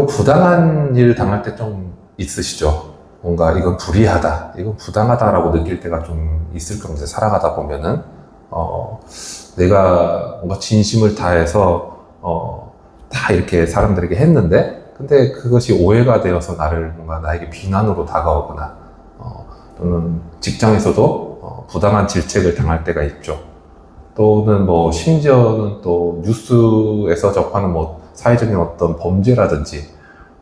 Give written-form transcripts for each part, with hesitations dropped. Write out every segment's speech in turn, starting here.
부당한 일 당할 때 좀 있으시죠? 뭔가 이건 불의하다, 이건 부당하다라고 느낄 때가 좀 있을 겁니다. 살아가다 보면은, 내가 뭔가 진심을 다해서, 다 이렇게 사람들에게 했는데, 근데 그것이 오해가 되어서 뭔가 나에게 비난으로 다가오거나, 또는 직장에서도 부당한 질책을 당할 때가 있죠. 또는 뭐, 심지어는 또 뉴스에서 접하는 뭐, 사회적인 어떤 범죄라든지,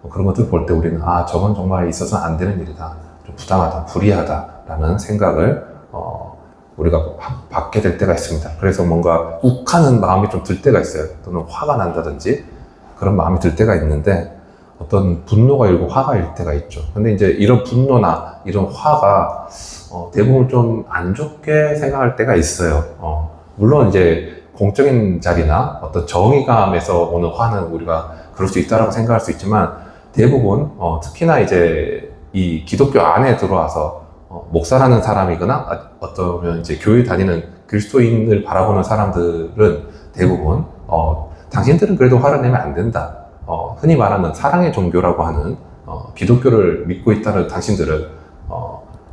그런 것들 볼 때 우리는 저건 정말 있어서는 안 되는 일이다, 좀 부당하다, 불의하다라는 생각을 우리가 받게 될 때가 있습니다. 그래서 뭔가 욱하는 마음이 좀 들 때가 있어요. 또는 화가 난다든지 그런 마음이 들 때가 있는데, 어떤 분노가 일고 화가 일 때가 있죠. 근데 이제 이런 분노나 이런 화가 대부분 좀 안 좋게 생각할 때가 있어요. 물론 이제 공적인 자리나 어떤 정의감에서 오는 화는 우리가 그럴 수 있다라고 생각할 수 있지만, 대부분 특히나 이제 이 기독교 안에 들어와서 목사라는 사람이거나 어쩌면 이제 교회 다니는 그리스도인을 바라보는 사람들은 대부분 당신들은 그래도 화를 내면 안 된다, 흔히 말하는 사랑의 종교라고 하는 기독교를 믿고 있다는 당신들은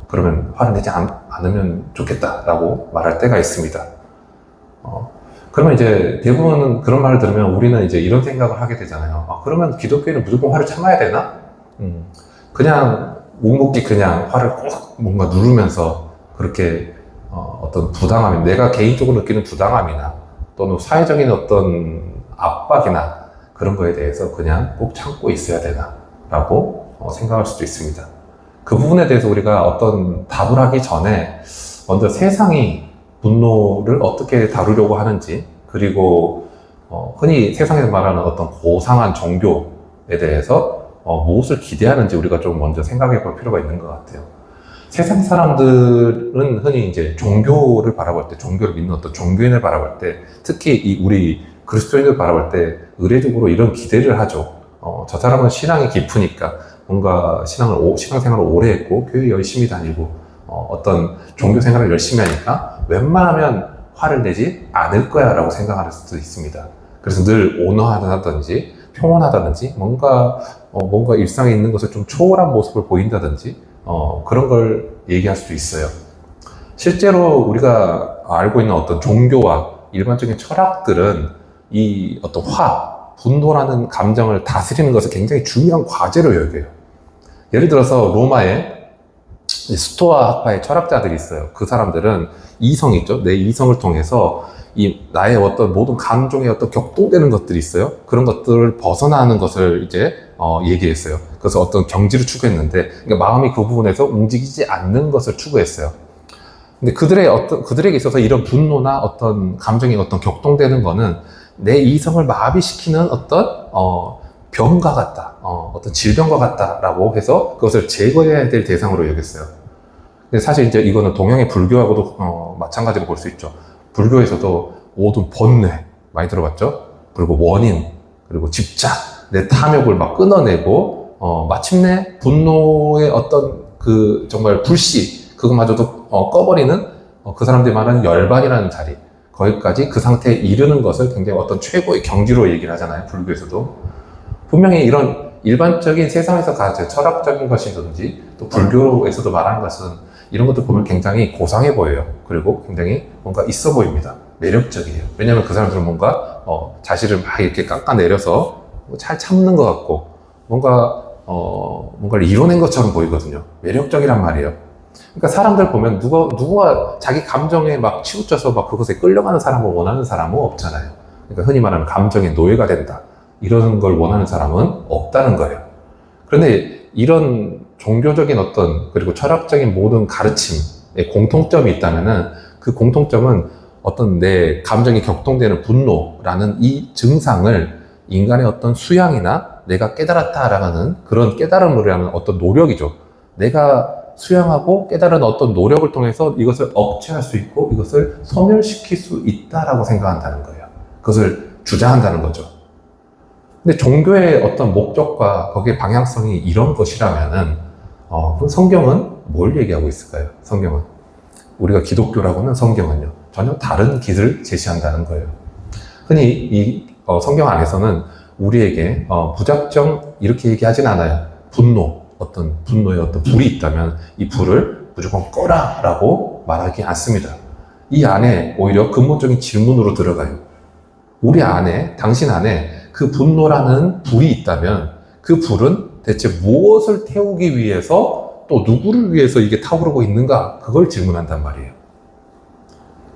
그러면 화를 내지 않으면 좋겠다라고 말할 때가 있습니다. 그러면 이제 대부분은 그런 말을 들으면 우리는 이제 이런 생각을 하게 되잖아요. 그러면 기독교인은 무조건 화를 참아야 되나? 그냥 묵묵히 그냥 화를 꼭 뭔가 누르면서 그렇게 어떤 부당함이, 내가 개인적으로 느끼는 부당함이나 또는 사회적인 어떤 압박이나 그런 거에 대해서 그냥 꼭 참고 있어야 되나 라고 생각할 수도 있습니다. 그 부분에 대해서 우리가 어떤 답을 하기 전에 먼저 세상이 분노를 어떻게 다루려고 하는지, 그리고 흔히 세상에서 말하는 어떤 고상한 종교에 대해서 무엇을 기대하는지 우리가 좀 먼저 생각해 볼 필요가 있는 것 같아요. 세상 사람들은 흔히 이제 종교를 바라볼 때, 종교를 믿는 어떤 종교인을 바라볼 때, 특히 우리 그리스도인을 바라볼 때 의례적으로 이런 기대를 하죠. 저 사람은 신앙이 깊으니까, 뭔가 신앙생활을 오래 했고 교회 열심히 다니고 어떤 종교 생활을 열심히 하니까 웬만하면 화를 내지 않을 거야 라고 생각할 수도 있습니다. 그래서 늘 온화하다든지 평온하다든지 뭔가 일상에 있는 것을 좀 초월한 모습을 보인다든지 그런 걸 얘기할 수도 있어요. 실제로 우리가 알고 있는 어떤 종교와 일반적인 철학들은 이 어떤 분노라는 감정을 다스리는 것을 굉장히 중요한 과제로 여겨요. 예를 들어서 로마에 스토아 학파의 철학자들이 있어요. 그 사람들은 이성이 있죠. 내 이성을 통해서 나의 어떤 모든 감정의 어떤 격동되는 것들이 있어요. 그런 것들을 벗어나는 것을 이제 얘기했어요. 그래서 어떤 경지를 추구했는데, 그러니까 마음이 그 부분에서 움직이지 않는 것을 추구했어요. 근데 그들에게 있어서 이런 분노나 어떤 감정이 어떤 격동되는 거는 내 이성을 마비시키는 어떤 병과 같다, 어떤 질병과 같다라고 해서 그것을 제거해야 될 대상으로 여겼어요. 근데 사실 이제 이거는 동양의 불교하고도 마찬가지로 볼 수 있죠. 불교에서도 모든 번뇌 많이 들어봤죠? 그리고 원인, 그리고 집착, 내 탐욕을 막 끊어내고 마침내 분노의 어떤 그 정말 불씨, 그것마저도 꺼버리는 그 사람들이 말하는 열반이라는 자리, 거기까지 그 상태에 이르는 것을 굉장히 어떤 최고의 경지로 얘기를 하잖아요. 불교에서도. 분명히 이런 일반적인 세상에서 가진 철학적인 것이든지 또 불교에서도 말하는 것은 이런 것들 보면 굉장히 고상해 보여요. 그리고 굉장히 뭔가 있어 보입니다. 매력적이에요. 왜냐하면 그 사람들은 뭔가 자신을 막 이렇게 깎아내려서 잘 참는 것 같고 뭔가를 이뤄낸 것처럼 보이거든요. 매력적이란 말이에요. 그러니까 사람들 보면 누가 자기 감정에 막 치우쳐서 막 그것에 끌려가는 사람을 원하는 사람은 없잖아요. 그러니까 흔히 말하면 감정의 노예가 된다, 이런 걸 원하는 사람은 없다는 거예요. 그런데 이런 종교적인 그리고 철학적인 모든 가르침에 공통점이 있다면은, 그 공통점은 어떤 내 감정이 격동되는 분노라는 이 증상을 인간의 어떤 수양이나 내가 깨달았다라는 그런 깨달음을 위한 어떤 노력이죠. 내가 수양하고 깨달은 어떤 노력을 통해서 이것을 억제할 수 있고 이것을 소멸시킬 수 있다라고 생각한다는 거예요. 그것을 주장한다는 거죠. 근데 종교의 어떤 목적과 거기에 방향성이 이런 것이라면은 그럼 성경은 뭘 얘기하고 있을까요? 성경은, 우리가 기독교라고는 성경은요 전혀 다른 길을 제시한다는 거예요. 흔히 이 성경 안에서는 우리에게 무작정 이렇게 얘기하진 않아요. 어떤 분노의 어떤 불이 있다면 이 불을 무조건 꺼라 라고 말하지 않습니다. 이 안에 오히려 근본적인 질문으로 들어가요. 우리 안에, 당신 안에 그 분노라는 불이 있다면 그 불은 대체 무엇을 태우기 위해서 또 누구를 위해서 이게 타오르고 있는가? 그걸 질문한단 말이에요.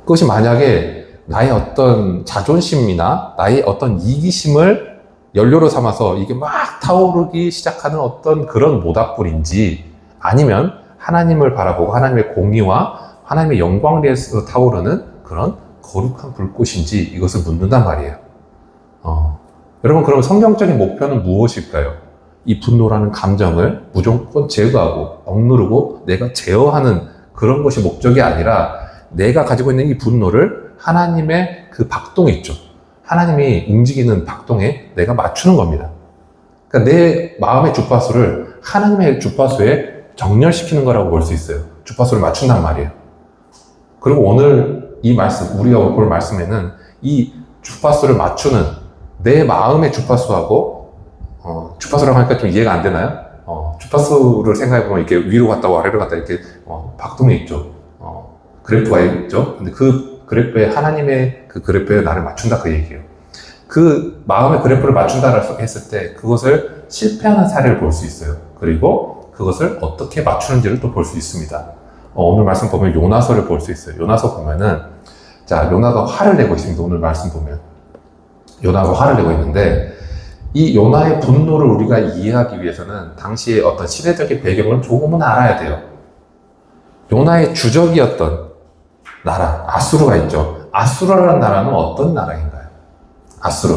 그것이 만약에 나의 어떤 자존심이나 나의 어떤 이기심을 연료로 삼아서 이게 막 타오르기 시작하는 어떤 그런 모닥불인지, 아니면 하나님을 바라보고 하나님의 공의와 하나님의 영광을 위해서 타오르는 그런 거룩한 불꽃인지 이것을 묻는단 말이에요. 여러분, 그럼 성경적인 목표는 무엇일까요? 이 분노라는 감정을 무조건 제거하고 억누르고 내가 제어하는 그런 것이 목적이 아니라, 내가 가지고 있는 이 분노를 하나님의 그 박동에 있죠. 하나님이 움직이는 박동에 내가 맞추는 겁니다. 그러니까 내 마음의 주파수를 하나님의 주파수에 정렬시키는 거라고 볼 수 있어요. 주파수를 맞춘단 말이에요. 그리고 오늘 이 말씀, 우리가 볼 말씀에는 이 주파수를 맞추는 내 마음의 주파수하고, 주파수라고 하니까 좀 이해가 안 되나요? 주파수를 생각해보면 이렇게 위로 갔다고 아래로 갔다 이렇게 박동에 있죠. 그래프가 있죠. 근데 그 그래프에, 하나님의 그 그래프에 나를 맞춘다, 그 얘기예요. 그 마음의 그래프를 맞춘다라고 했을 때 그것을 실패하는 사례를 볼 수 있어요. 그리고 그것을 어떻게 맞추는지를 또 볼 수 있습니다. 오늘 말씀 보면 요나서를 볼 수 있어요. 요나서 보면은, 자, 요나가 화를 내고 있습니다. 오늘 말씀 보면 요나가 화를 내고 있는데, 이 요나의 분노를 우리가 이해하기 위해서는 당시의 어떤 시대적인 배경을 조금은 알아야 돼요. 요나의 주적이었던 나라 아수르가 있죠. 아수르라는 나라는 어떤 나라인가요? 아수르,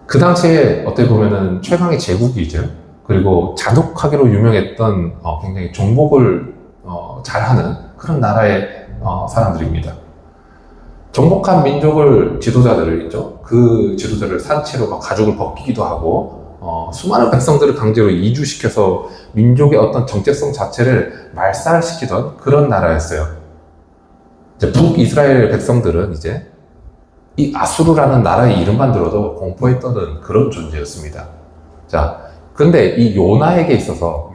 그 당시에 어떻게 보면은 최강의 제국이죠. 그리고 잔혹하기로 유명했던 굉장히 정복을 잘하는 그런 나라의 사람들입니다. 정복한 민족을, 지도자들을 있죠. 그 지도자를 산채로 막 가죽을 벗기기도 하고, 수많은 백성들을 강제로 이주시켜서 민족의 어떤 정체성 자체를 말살시키던 그런 나라였어요. 이제 북이스라엘 백성들은 이제 이 아수르라는 나라의 이름만 들어도 공포에 떠는 그런 존재였습니다. 자, 근데 이 요나에게 있어서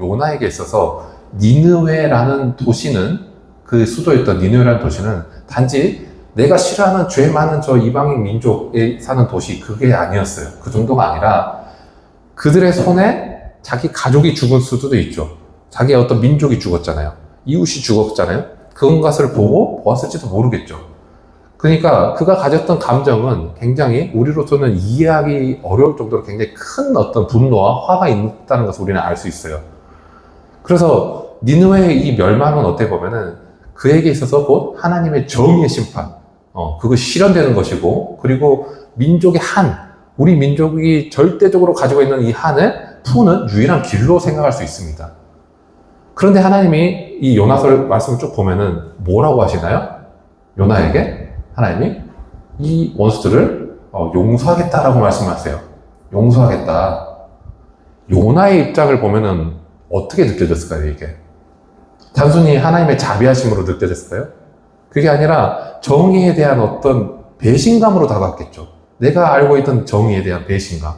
니느웨라는 도시는, 그 수도였던 니느웨라는 도시는 단지 내가 싫어하는 죄 많은 저 이방인 민족에 사는 도시, 그게 아니었어요. 그 정도가 아니라 그들의 손에 자기 가족이 죽을 수도 있죠. 자기의 어떤 민족이 죽었잖아요. 이웃이 죽었잖아요. 그것을 보고 보았을지도 모르겠죠. 그러니까 그가 가졌던 감정은 굉장히 우리로서는 이해하기 어려울 정도로 굉장히 큰 어떤 분노와 화가 있다는 것을 우리는 알 수 있어요. 그래서 니느웨의 이 멸망은 어떻게 보면은 그에게 있어서 곧 하나님의 정의의 심판, 그것이 실현되는 것이고, 그리고 민족의 우리 민족이 절대적으로 가지고 있는 이 한을 푸는 유일한 길로 생각할 수 있습니다. 그런데 하나님이 이 요나서 말씀을 쭉 보면은 뭐라고 하시나요? 요나에게 하나님이 이 원수들을 용서하겠다라고 말씀하세요. 용서하겠다. 요나의 입장을 보면은 어떻게 느껴졌을까요, 이게? 단순히 하나님의 자비하심으로 느껴졌을까요? 그게 아니라 정의에 대한 어떤 배신감으로 다가왔겠죠. 내가 알고 있던 정의에 대한 배신감.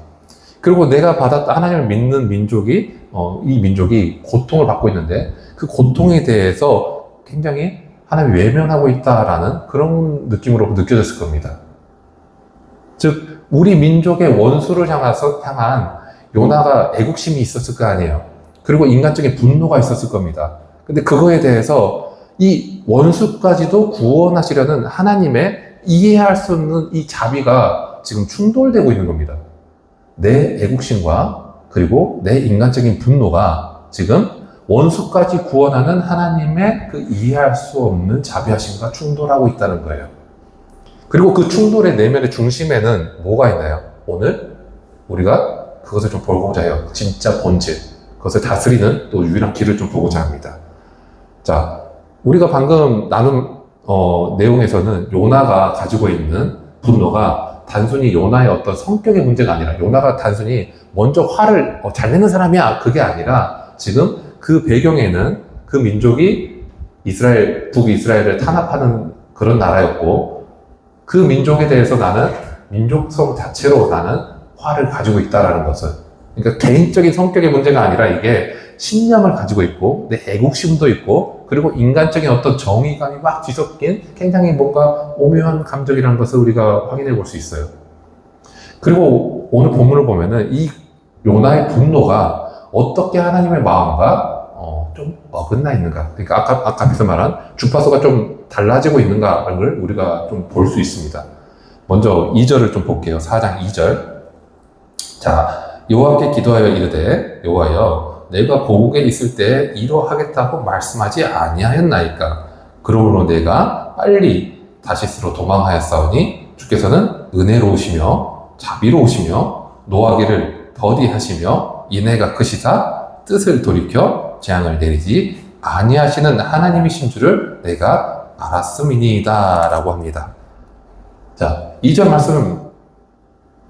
그리고 내가 받았던, 하나님을 믿는 민족이, 이 민족이 고통을 받고 있는데 그 고통에 대해서 굉장히 하나님이 외면하고 있다라는 그런 느낌으로 느껴졌을 겁니다. 즉, 우리 민족의 원수를 향한 요나가 애국심이 있었을 거 아니에요. 그리고 인간적인 분노가 있었을 겁니다. 근데 그거에 대해서 이 원수까지도 구원하시려는 하나님의 이해할 수 없는 이 자비가 지금 충돌되고 있는 겁니다. 내 애국심과 그리고 내 인간적인 분노가 지금 원수까지 구원하는 하나님의 그 이해할 수 없는 자비하심과 충돌하고 있다는 거예요. 그리고 그 충돌의 내면의 중심에는 뭐가 있나요? 오늘 우리가 그것을 좀 보고자 해요. 진짜 본질. 그것을 다스리는 또 유일한 길을 좀 보고자 합니다. 자, 우리가 방금 나눈 내용에서는 요나가 가지고 있는 분노가 단순히 요나의 어떤 성격의 문제가 아니라, 요나가 단순히 먼저 화를 잘 내는 사람이야, 그게 아니라 지금 그 배경에는 그 민족이 북이스라엘을 탄압하는 그런 나라였고, 그 민족에 대해서 나는 민족성 자체로 나는 화를 가지고 있다라는 것은. 그러니까 개인적인 성격의 문제가 아니라 이게 신념을 가지고 있고 내 애국심도 있고 그리고 인간적인 어떤 정의감이 막 뒤섞인 굉장히 뭔가 오묘한 감정이라는 것을 우리가 확인해 볼 수 있어요. 그리고 오늘 본문을 보면은 이 요나의 분노가 어떻게 하나님의 마음과 좀 어긋나 있는가. 그러니까 아까 앞에서 말한 주파수가 좀 달라지고 있는가를 우리가 좀 볼 수 있습니다. 먼저 2절을 좀 볼게요. 4장 2절. 자, 여호와께 기도하여 이르되 여호와여 내가 고국에 있을 때 이러하겠다고 말씀하지 아니하였나이까. 그러므로 내가 빨리 다시스로 도망하였사오니 주께서는 은혜로우시며 자비로우시며 노하기를 더디하시며 인애가 크시사 뜻을 돌이켜 재앙을 내리지 아니하시는 하나님이신 줄을 내가 알았음이니이다 라고 합니다. 자, 2절 말씀을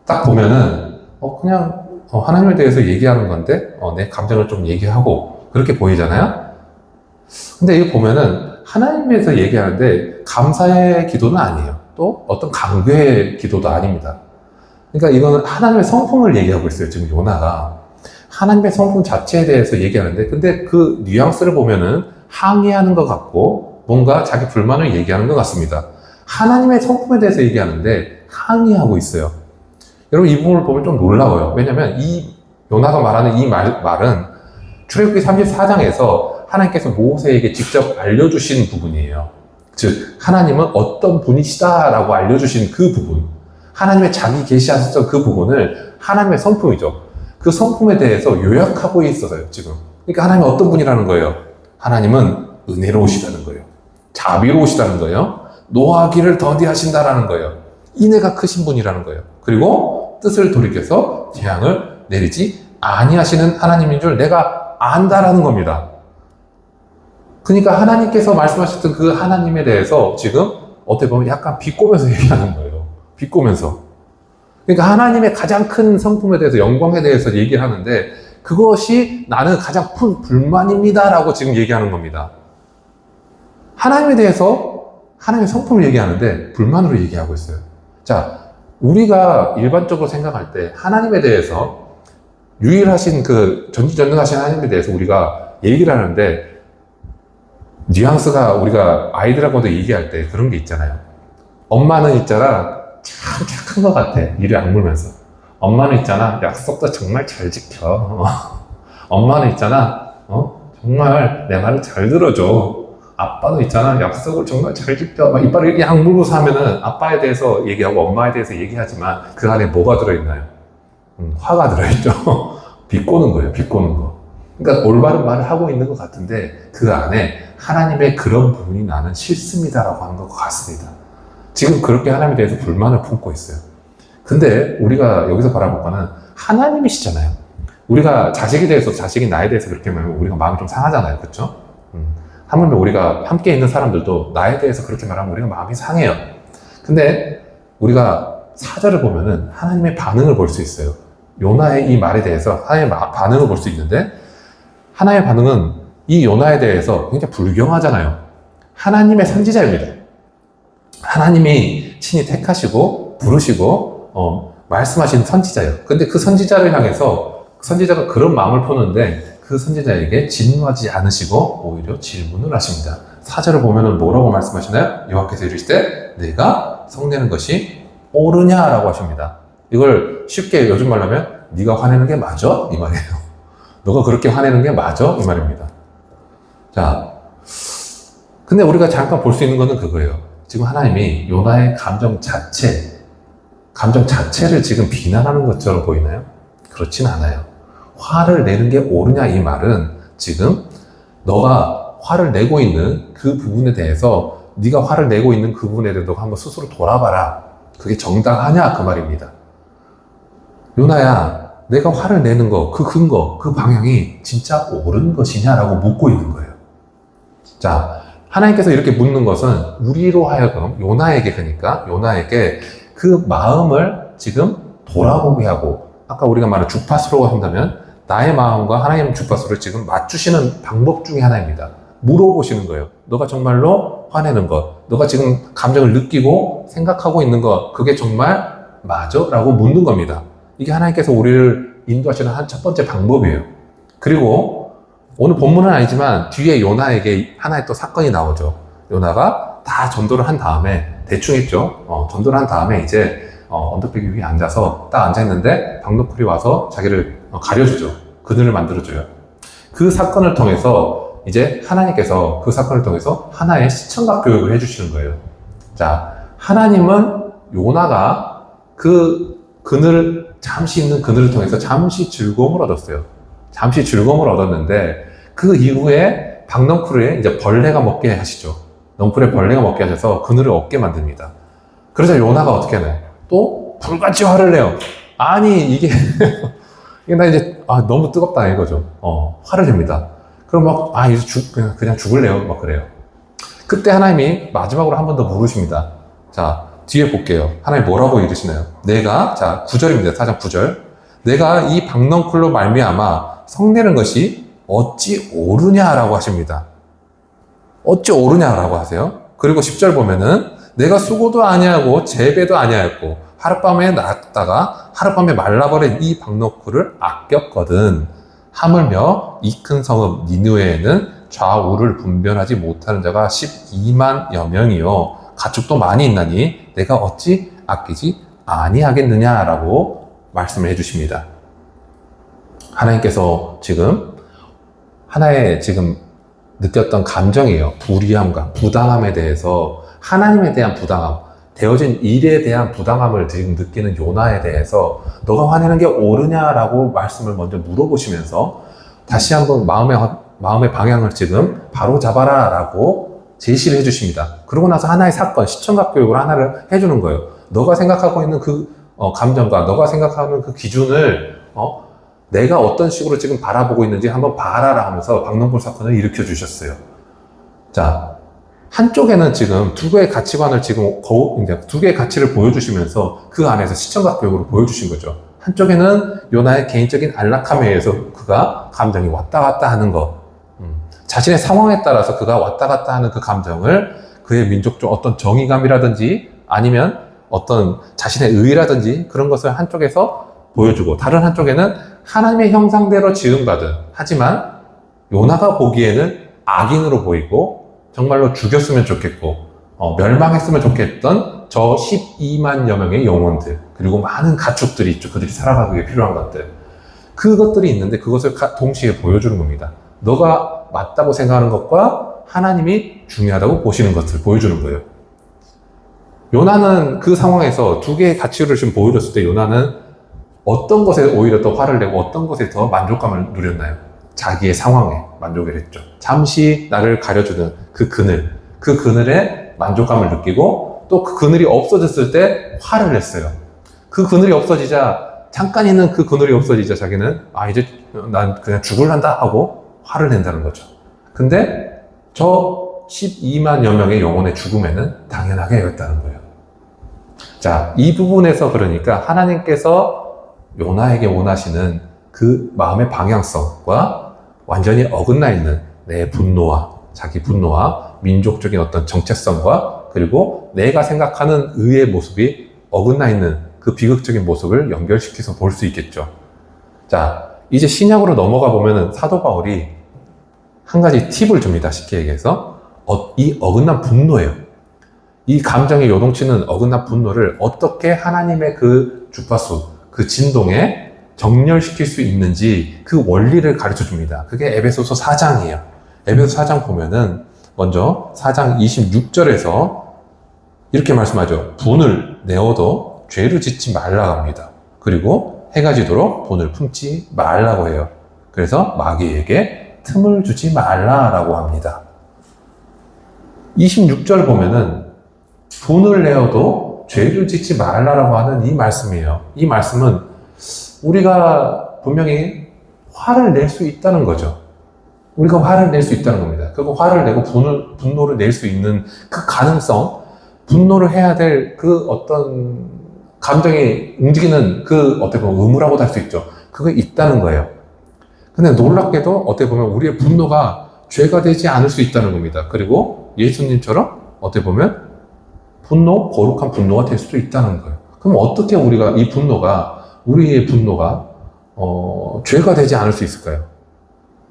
딱 보면은 그냥 하나님에 대해서 얘기하는 건데 내 감정을 좀 얘기하고 그렇게 보이잖아요. 근데 이거 보면은 하나님에 대해서 얘기하는데 감사의 기도는 아니에요. 또 어떤 강구의 기도도 아닙니다. 그러니까 이거는 하나님의 성품을 얘기하고 있어요. 지금 요나가 하나님의 성품 자체에 대해서 얘기하는데 근데 그 뉘앙스를 보면은 항의하는 것 같고 뭔가 자기 불만을 얘기하는 것 같습니다. 하나님의 성품에 대해서 얘기하는데 항의하고 있어요. 여러분 이 부분을 보면 좀 놀라워요. 왜냐면 이 요나가 말하는 이 말은 출애굽기 34장에서 하나님께서 모세에게 직접 알려주신 부분이에요. 즉 하나님은 어떤 분이시다라고 알려주신 그 부분, 하나님의 자기 계시하셨던 그 부분을 하나님의 성품이죠. 그 성품에 대해서 요약하고 있어서요. 지금 그러니까 하나님은 어떤 분이라는 거예요. 하나님은 은혜로우시다는 거예요. 자비로우시다는 거예요. 노하기를 더디하신다라는 거예요. 인애가 크신 분이라는 거예요. 그리고 뜻을 돌이켜서 재앙을 내리지 아니하시는 하나님인 줄 내가 안다라는 겁니다. 그러니까 하나님께서 말씀하셨던 그 하나님에 대해서 지금 어떻게 보면 약간 비꼬면서 얘기하는 거예요. 비꼬면서. 그러니까 하나님의 가장 큰 성품에 대해서 영광에 대해서 얘기를 하는데 그것이 나는 가장 큰 불만입니다라고 지금 얘기하는 겁니다. 하나님에 대해서 하나님의 성품을 얘기하는데 불만으로 얘기하고 있어요. 자, 우리가 일반적으로 생각할 때 하나님에 대해서 유일하신 그 전지전능하신 하나님에 대해서 우리가 얘기를 하는데 뉘앙스가 우리가 아이들하고도 얘기할 때 그런 게 있잖아요. 엄마는 있잖아 참 착한 것 같아. 이를 악물면서. 엄마는 있잖아 약속도 정말 잘 지켜. 엄마는 있잖아 정말 내 말을 잘 들어줘. 아빠도 있잖아 약속을 정말 잘 지켜. 막 이빨을 이렇게 악물고서 하면은 아빠에 대해서 얘기하고 엄마에 대해서 얘기하지만 그 안에 뭐가 들어있나요? 화가 들어있죠. 비꼬는 거예요. 비꼬는 거. 그러니까 올바른 말을 하고 있는 것 같은데 그 안에 하나님의 그런 부분이 나는 싫습니다라고 하는 것 같습니다. 지금 그렇게 하나님에 대해서 불만을 품고 있어요. 근데 우리가 여기서 바라볼 거는 하나님이시잖아요. 우리가 자식에 대해서, 자식이 나에 대해서 그렇게 말하면 우리가 마음이 좀 상하잖아요. 그렇죠? 하물며 우리가 함께 있는 사람들도 나에 대해서 그렇게 말하면 우리가 마음이 상해요. 근데 우리가 4절을 보면은 하나님의 반응을 볼 수 있어요. 요나의 이 말에 대해서 하나님의 반응을 볼 수 있는데 하나님의 반응은 이 요나에 대해서 굉장히 불경하잖아요. 하나님의 선지자입니다. 하나님이 친히 택하시고 부르시고 말씀하신 선지자예요. 근데 그 선지자를 향해서 선지자가 그런 마음을 푸는데 그 선지자에게 진노하지 않으시고 오히려 질문을 하십니다. 4절을 보면은 뭐라고 말씀하시나요? 여호와께서 이르시되 내가 성내는 것이 옳으냐라고 하십니다. 이걸 쉽게 요즘 말로 하면 네가 화내는 게 맞아? 이 말이에요. 너가 그렇게 화내는 게 맞아? 이 말입니다. 자, 근데 우리가 잠깐 볼 수 있는 거는 그거예요. 지금 하나님이 요나의 감정 자체를 지금 비난하는 것처럼 보이나요? 그렇진 않아요. 화를 내는 게 옳으냐 이 말은 지금 너가 화를 내고 있는 그 부분에 대해서 네가 화를 내고 있는 그 부분에 대해서 너가 한번 스스로 돌아봐라. 그게 정당하냐 그 말입니다. 요나야 내가 화를 내는 거, 그 근거, 그 방향이 진짜 옳은 것이냐라고 묻고 있는 거예요. 자, 하나님께서 이렇게 묻는 것은 우리로 하여금 요나에게 그러니까 요나에게 그 마음을 지금 돌아보게 하고 아까 우리가 말한 주파수로 한다면 나의 마음과 하나님의 주파수를 지금 맞추시는 방법 중에 하나입니다. 물어보시는 거예요. 너가 정말로 화내는 것, 너가 지금 감정을 느끼고 생각하고 있는 것, 그게 정말 맞아? 라고 묻는 겁니다. 이게 하나님께서 우리를 인도하시는 한 첫 번째 방법이에요. 그리고 오늘 본문은 아니지만 뒤에 요나에게 하나의 또 사건이 나오죠. 요나가 다 전도를 한 다음에, 대충 했죠. 전도를 한 다음에 이제 언덕배기 위에 앉아서 딱 앉아있는데 박노쿨이 와서 자기를 가려주죠. 그늘을 만들어줘요. 그 사건을 통해서 이제 하나님께서 그 사건을 통해서 하나의 시청각 교육을 해주시는 거예요. 자, 하나님은 요나가 그 그늘, 잠시 있는 그늘을 통해서 잠시 즐거움을 얻었어요. 잠시 즐거움을 얻었는데 그 이후에 박넝쿨에 이제 벌레가 먹게 하시죠. 넝쿨에 벌레가 먹게 하셔서 그늘을 얻게 만듭니다. 그러자 요나가 어떻게 하나요? 또 불같이 화를 내요. 아니 이게 이게 나 이제 너무 뜨겁다 이거죠. 화를 냅니다. 그럼 막 이제 그냥 죽을래요. 막 그래요. 그때 하나님이 마지막으로 한 번 더 물으십니다. 자, 뒤에 볼게요. 하나님 뭐라고 이르시나요? 자, 9절입니다. 4장 9절. 내가 이 박넝쿨로 말미암아 성내는 것이 어찌 옳으냐라고 하십니다. 어찌 옳으냐라고 하세요. 그리고 10절 보면은 내가 수고도 아니하고 재배도 아니하였고 하룻밤에 났다가 하룻밤에 말라버린 이 박너쿨을 아꼈거든. 하물며 이 큰 성읍 니느웨에는 좌우를 분별하지 못하는 자가 12만여 명이요 가축도 많이 있나니 내가 어찌 아끼지 아니하겠느냐라고 말씀을 해주십니다. 하나님께서 지금 하나의 지금 느꼈던 감정이에요. 불의함과 부당함에 대해서, 하나님에 대한 부당함, 되어진 일에 대한 부당함을 지금 느끼는 요나에 대해서 너가 화내는 게 옳으냐라고 말씀을 먼저 물어보시면서 다시 한번 마음의 방향을 지금 바로 잡아라 라고 제시를 해주십니다. 그러고 나서 하나의 사건, 시청각 교육을 하나를 해주는 거예요. 너가 생각하고 있는 그 감정과 너가 생각하는 그 기준을 내가 어떤 식으로 지금 바라보고 있는지 한번 봐라라 하면서 박농골 사건을 일으켜 주셨어요. 자, 한쪽에는 지금 두 개의 가치관을 지금 이제 두 개의 가치를 보여주시면서 그 안에서 시청각 교육으로 보여주신 거죠. 한쪽에는 요나의 개인적인 안락함에 의해서 그가 감정이 왔다 갔다 하는 것, 자신의 상황에 따라서 그가 왔다 갔다 하는 그 감정을 그의 민족적 어떤 정의감이라든지 아니면 어떤 자신의 의의라든지 그런 것을 한쪽에서 보여주고, 다른 한쪽에는 하나님의 형상대로 지음받은, 하지만 요나가 보기에는 악인으로 보이고 정말로 죽였으면 좋겠고 멸망했으면 좋겠던 저 12만여 명의 영혼들, 그리고 많은 가축들이 있죠. 그들이 살아가기 필요한 것들, 그것들이 있는데 그것을 동시에 보여주는 겁니다. 너가 맞다고 생각하는 것과 하나님이 중요하다고 보시는 것을 보여주는 거예요. 요나는 그 상황에서 두 개의 가치를 지금 보여줬을 때 요나는 어떤 것에 오히려 더 화를 내고 어떤 것에 더 만족감을 누렸나요? 자기의 상황에 만족을 했죠. 잠시 나를 가려주는 그 그늘에 만족감을 느끼고, 또 그 그늘이 없어졌을 때 화를 냈어요. 그 그늘이 없어지자, 잠깐 있는 그 그늘이 없어지자 자기는 이제 난 그냥 죽을란다 하고 화를 낸다는 거죠. 근데 저 12만여 명의 영혼의 죽음에는 당연하게 여겼다는 거예요. 자, 이 부분에서 그러니까 하나님께서 요나에게 원하시는 그 마음의 방향성과 완전히 어긋나 있는 내 분노와 자기 분노와 민족적인 어떤 정체성과 그리고 내가 생각하는 의의 모습이 어긋나 있는 그 비극적인 모습을 연결시켜서 볼 수 있겠죠. 자, 이제 신약으로 넘어가 보면은 사도 바울이 한 가지 팁을 줍니다. 쉽게 얘기해서 이 어긋난 분노예요. 이 감정에 요동치는 어긋난 분노를 어떻게 하나님의 그 주파수, 그 진동에 정렬시킬 수 있는지 그 원리를 가르쳐 줍니다. 그게 에베소서 4장이에요. 에베소서 4장 보면은 먼저 4장 26절에서 이렇게 말씀하죠. 분을 내어도 죄를 짓지 말라고 합니다. 그리고 해가 지도록 분을 품지 말라고 해요. 그래서 마귀에게 틈을 주지 말라라고 합니다. 26절 보면은 분을 내어도 죄를 짓지 말라라고 하는 이 말씀이에요. 이 말씀은 우리가 분명히 화를 낼 수 있다는 거죠. 우리가 화를 낼 수 있다는 겁니다. 그리고 화를 내고 분노를 낼 수 있는 그 가능성, 분노를 해야 될 그 어떤 감정이 움직이는 그 어떻게 보면 의무라고도 할 수 있죠. 그게 있다는 거예요. 근데 놀랍게도 어떻게 보면 우리의 분노가 죄가 되지 않을 수 있다는 겁니다. 그리고 예수님처럼 어떻게 보면 거룩한 분노가 될 수도 있다는 거예요. 그럼 어떻게 우리가 이 분노가 우리의 분노가 죄가 되지 않을 수 있을까요?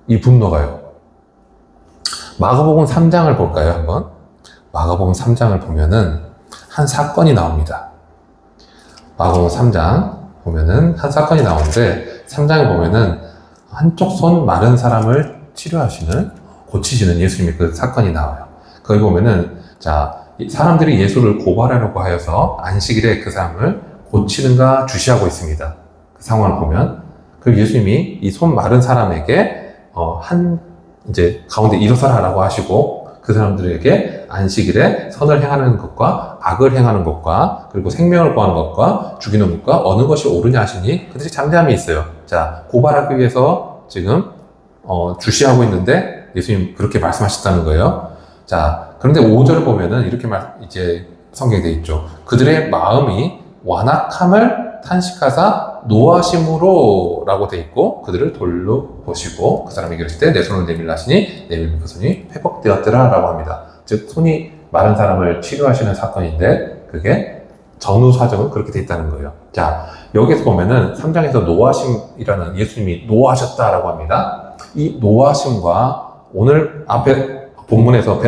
이 분노가요. 마가복음 3장을 볼까요, 한번? 마가복음 3장을 보면은 한 사건이 나옵니다. 마가복음 3장 보면은 한 사건이 나오는데 3장에 보면은 한쪽 손 마른 사람을 고치시는 예수님의 그 사건이 나와요. 거기 보면은 사람들이 예수를 고발하려고 하여서 안식일에 그 사람을 고치는가 주시하고 있습니다. 그 상황을 보면 그 예수님이 이 손 마른 사람에게 이제 가운데 일어서라라고 하시고 그 사람들에게 안식일에 선을 행하는 것과 악을 행하는 것과 그리고 생명을 구하는 것과 죽이는 것과 어느 것이 옳으냐 하시니 그들이 잠잠히 있어요. 고발하기 위해서 지금 주시하고 있는데 예수님 그렇게 말씀하셨다는 거예요. 그런데 5절을 보면은 이렇게 이제 성경에 되어 있죠. 그들의 마음이 완악함을 탄식하사 노하심으로 라고 되어 있고 그들을 돌로 보시고 그 사람이 이르실 때 내 손을 내밀라 하시니 내밀면 그 손이 회복되었더라 라고 합니다. 즉 손이 마른 사람을 치료하시는 사건인데 그게 전후사정은 그렇게 되어 있다는 거예요. 여기서 보면은 3장에서 노하심이라는 예수님이 노하셨다라고 합니다. 이 노하심과 오늘 앞에 본문에서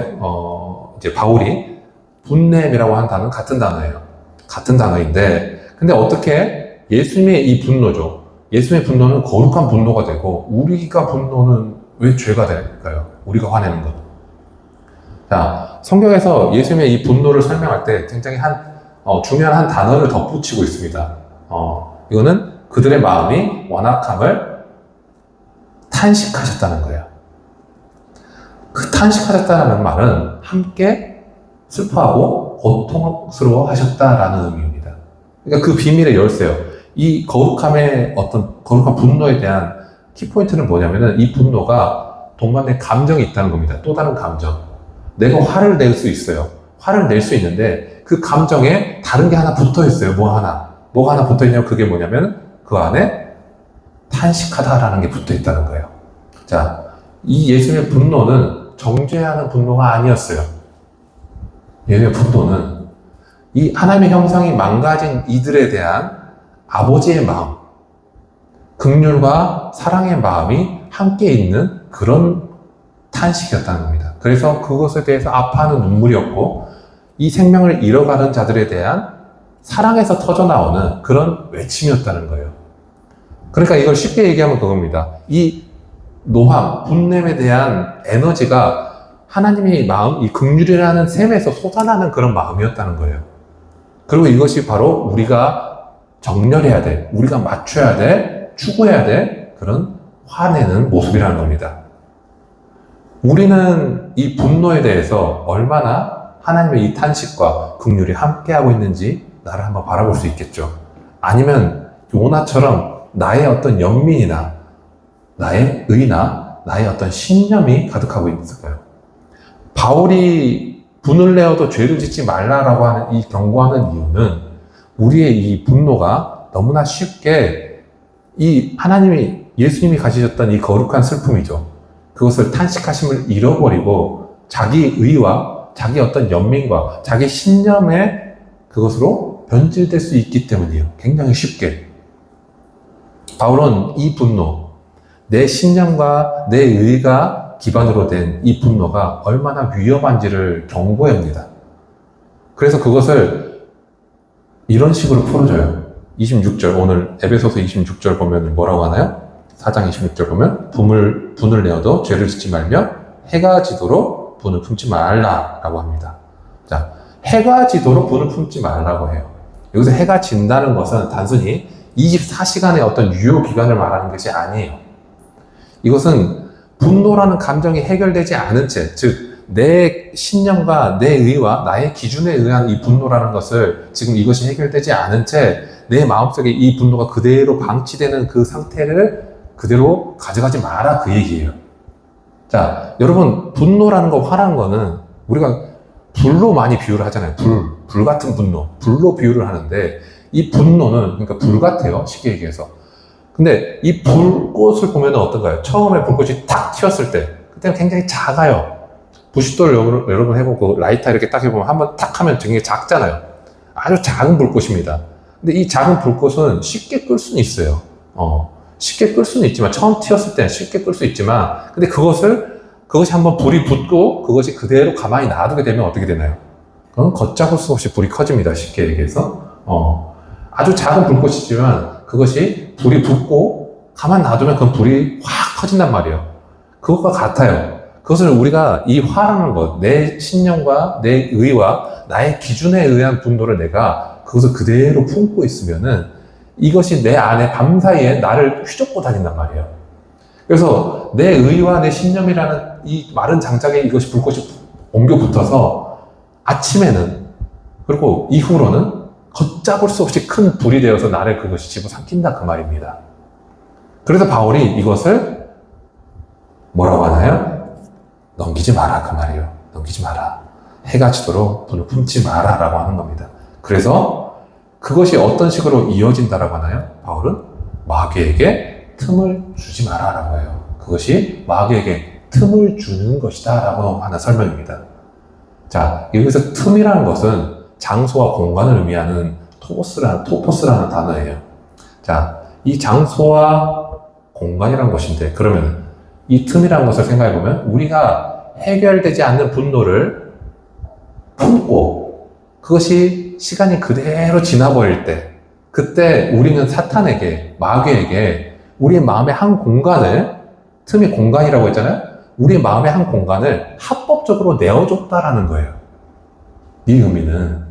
이제 바울이 분냄이라고 한 단어는 같은 단어예요. 같은 단어인데 근데 어떻게 예수님의 이 분노죠. 예수님의 분노는 거룩한 분노가 되고 우리가 분노는 왜 죄가 될까요? 우리가 화내는 것. 성경에서 예수님의 이 분노를 설명할 때 굉장히 중요한 한 단어를 덧붙이고 있습니다. 이거는 그들의 마음이 완악함을 탄식하셨다는 거예요. 그 탄식하셨다는 말은 함께 슬퍼하고 고통스러워 하셨다라는 의미입니다. 그러니까 그 비밀의 열쇠요. 이 거룩한 분노에 대한 키포인트는 뭐냐면은 이 분노가 동반된 감정이 있다는 겁니다. 또 다른 감정. 내가 화를 낼 수 있어요. 화를 낼 수 있는데 그 감정에 다른 게 하나 붙어 있어요. 뭐가 하나 붙어 있냐면 그게 뭐냐면 그 안에 탄식하다라는 게 붙어 있다는 거예요. 이 예수님의 분노는 정죄하는 분노가 아니었어요. 예수님의 분노는 이 하나님의 형상이 망가진 이들에 대한 아버지의 마음, 긍휼과 사랑의 마음이 함께 있는 그런 탄식이었다는 겁니다. 그래서 그것에 대해서 아파하는 눈물이었고 이 생명을 잃어가는 자들에 대한 사랑에서 터져나오는 그런 외침이었다는 거예요. 그러니까 이걸 쉽게 얘기하면 그겁니다. 이 노함, 분냄에 대한 에너지가 하나님의 마음, 이 긍휼이라는 샘에서 솟아나는 그런 마음이었다는 거예요. 그리고 이것이 바로 우리가 정렬해야 돼, 우리가 맞춰야 돼, 추구해야 돼 그런 화내는 모습이라는 겁니다. 우리는 이 분노에 대해서 얼마나 하나님의 이 탄식과 긍휼이 함께하고 있는지 나를 한번 바라볼 수 있겠죠. 아니면 요나처럼 나의 어떤 연민이나 나의 의나 나의 어떤 신념이 가득하고 있을까요? 바울이 분을 내어도 죄를 짓지 말라라고 하는 이 경고하는 이유는 우리의 이 분노가 너무나 쉽게 이 예수님이 가지셨던 이 거룩한 슬픔이죠. 그것을 탄식하심을 잃어버리고 자기 의와 자기 어떤 연민과 자기 신념의 그것으로 변질될 수 있기 때문이에요. 굉장히 쉽게. 바울은 이 분노, 내 신념과 내 의가 기반으로 된 이 분노가 얼마나 위험한지를 경고합니다. 그래서 그것을 이런 식으로 풀어줘요. 26절, 오늘 에베소서 26절 보면 뭐라고 하나요? 4장 26절 보면 분을 내어도 죄를 짓지 말며 해가 지도록 분을 품지 말라라고 합니다. 해가 지도록 분을 품지 말라고 해요. 여기서 해가 진다는 것은 단순히 24시간의 어떤 유효 기간을 말하는 것이 아니에요. 이것은 분노라는 감정이 해결되지 않은 채, 즉 내 신념과 내 의와 나의 기준에 의한 이 분노라는 것을 지금 이것이 해결되지 않은 채 내 마음속에 이 분노가 그대로 방치되는 그 상태를 그대로 가져가지 마라 그 얘기예요. 여러분 분노라는 거, 화라는 거는 우리가 불로 많이 비유를 하잖아요. 불 같은 분노, 불로 비유를 하는데 이 분노는 그러니까 불 같아요. 쉽게 얘기해서. 근데 이 불꽃을 보면 어떤가요? 처음에 불꽃이 탁 튀었을 때 그때는 굉장히 작아요. 부싯돌 여러분 해보고 라이터 이렇게 딱 해보면 한번 탁 하면 되게 작잖아요. 아주 작은 불꽃입니다. 근데 이 작은 불꽃은 쉽게 끌 수는 있어요. 쉽게 끌 수는 있지만, 처음 튀었을 때는 쉽게 끌 수 있지만, 근데 그것이 한번 불이 붙고, 그것이 그대로 가만히 놔두게 되면 어떻게 되나요? 그건 걷잡을 수 없이 불이 커집니다. 쉽게 얘기해서. 아주 작은 불꽃이지만, 그것이 불이 붙고, 가만 놔두면 그 불이 확 커진단 말이에요. 그것과 같아요. 그것을 우리가 이 화라는 것, 내 신념과 내 의와 나의 기준에 의한 분노를 내가 그것을 그대로 품고 있으면은 이것이 내 안에 밤사이에 나를 휘젓고 다닌단 말이에요. 그래서 내 의와 내 신념이라는 이 마른 장작에 이것이 불꽃이 옮겨 붙어서 아침에는 그리고 이후로는 걷잡을 수 없이 큰 불이 되어서 나를 그것이 집어삼킨다 그 말입니다. 그래서 바울이 이것을 뭐라고 하나요? 넘기지 마라 그 말이에요. 넘기지 마라. 해가 지도록 불을 품지 마라 라고 하는 겁니다. 그래서 그것이 어떤 식으로 이어진다라고 하나요? 바울은 마귀에게 틈을 주지 마라 라고 해요. 그것이 마귀에게 틈을 주는 것이다 라고 하는 설명입니다. 자, 여기서 틈이라는 것은 장소와 공간을 의미하는 토포스라는 단어예요. 자, 이 장소와 공간이라는 것인데, 그러면 이 틈이라는 것을 생각해보면 우리가 해결되지 않는 분노를 품고 그것이 시간이 그대로 지나버릴 때, 그때 우리는 사탄에게, 마귀에게 우리의 마음의 한 공간을, 틈이 공간이라고 했잖아요. 우리의 마음의 한 공간을 합법적으로 내어줬다라는 거예요. 이 의미는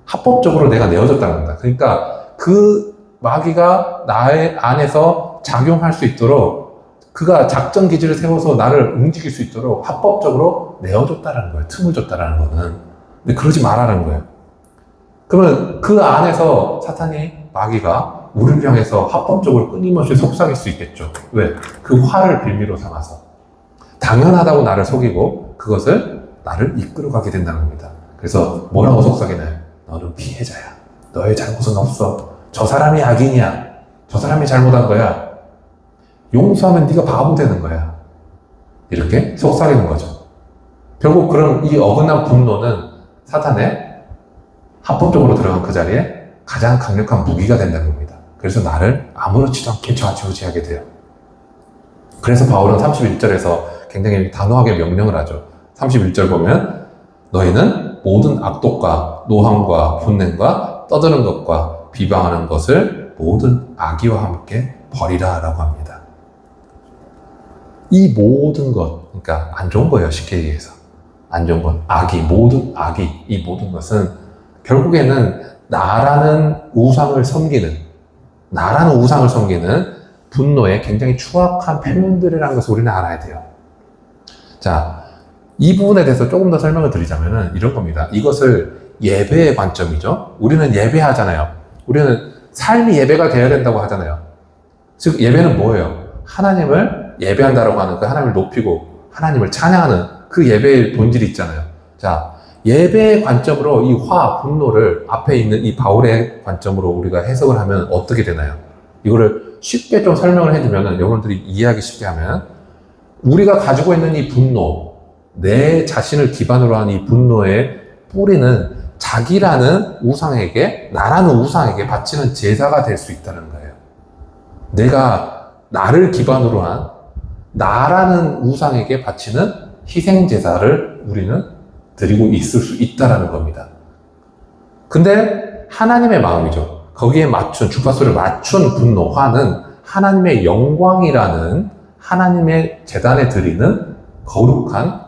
합법적으로 내가 내어줬다는 겁니다. 그러니까 그 마귀가 나의 안에서 작용할 수 있도록, 그가 작전 기지를 세워서 나를 움직일 수 있도록 합법적으로 내어줬다라는 거예요. 틈을 줬다라는 거는. 근데 그러지 말라는 거예요. 그러면 그 안에서 사탄이, 마귀가 우리를 향해서 합법적으로 끊임없이 속삭일 수 있겠죠. 왜? 그 화를 빌미로 삼아서 당연하다고 나를 속이고 그것을 나를 이끌어가게 된다는 겁니다. 그래서 뭐라고 속삭이나요? 너는 피해자야. 너의 잘못은 없어. 저 사람이 악인이야. 저 사람이 잘못한 거야. 용서하면 네가 바보 되는 거야. 이렇게 속삭이는 거죠. 결국 그런 이 어긋난 분노는 사탄의 합법적으로 들어간 그 자리에 가장 강력한 무기가 된다는 겁니다. 그래서 나를 아무렇지도 않게 좌지우지하게 돼요. 그래서 바울은 31절에서 굉장히 단호하게 명령을 하죠. 31절 보면 너희는 모든 악독과 노함과 분냄과 떠드는 것과 비방하는 것을 모든 악의와 함께 버리라 라고 합니다. 이 모든 것, 그러니까 안 좋은 거예요. 쉽게 얘기해서. 안 좋은 것, 악의, 모든 악의, 이 모든 것은 결국에는 나라는 우상을 섬기는 분노의 굉장히 추악한 표현들이라는 것을 우리는 알아야 돼요. 자, 이 부분에 대해서 조금 더 설명을 드리자면은 이런 겁니다. 이것을 예배의 관점이죠. 우리는 예배하잖아요. 우리는 삶이 예배가 되어야 된다고 하잖아요. 즉, 예배는 뭐예요? 하나님을 예배한다라고 하는 그 하나님을 높이고 하나님을 찬양하는 그 예배의 본질이 있잖아요. 자, 예배의 관점으로 이 화, 분노를 앞에 있는 이 바울의 관점으로 우리가 해석을 하면 어떻게 되나요? 이거를 쉽게 좀 설명을 해주면 여러분들이 이해하기 쉽게 하면 우리가 가지고 있는 이 분노, 내 자신을 기반으로 한 이 분노의 뿌리는 자기라는 우상에게, 나라는 우상에게 바치는 제사가 될 수 있다는 거예요. 내가 나를 기반으로 한 나라는 우상에게 바치는 희생제사를 우리는 드리고 있을 수 있다는 겁니다. 근데 하나님의 마음이죠. 거기에 맞춘, 주파수를 맞춘 분노, 화는 하나님의 영광이라는 하나님의 제단에 드리는 거룩한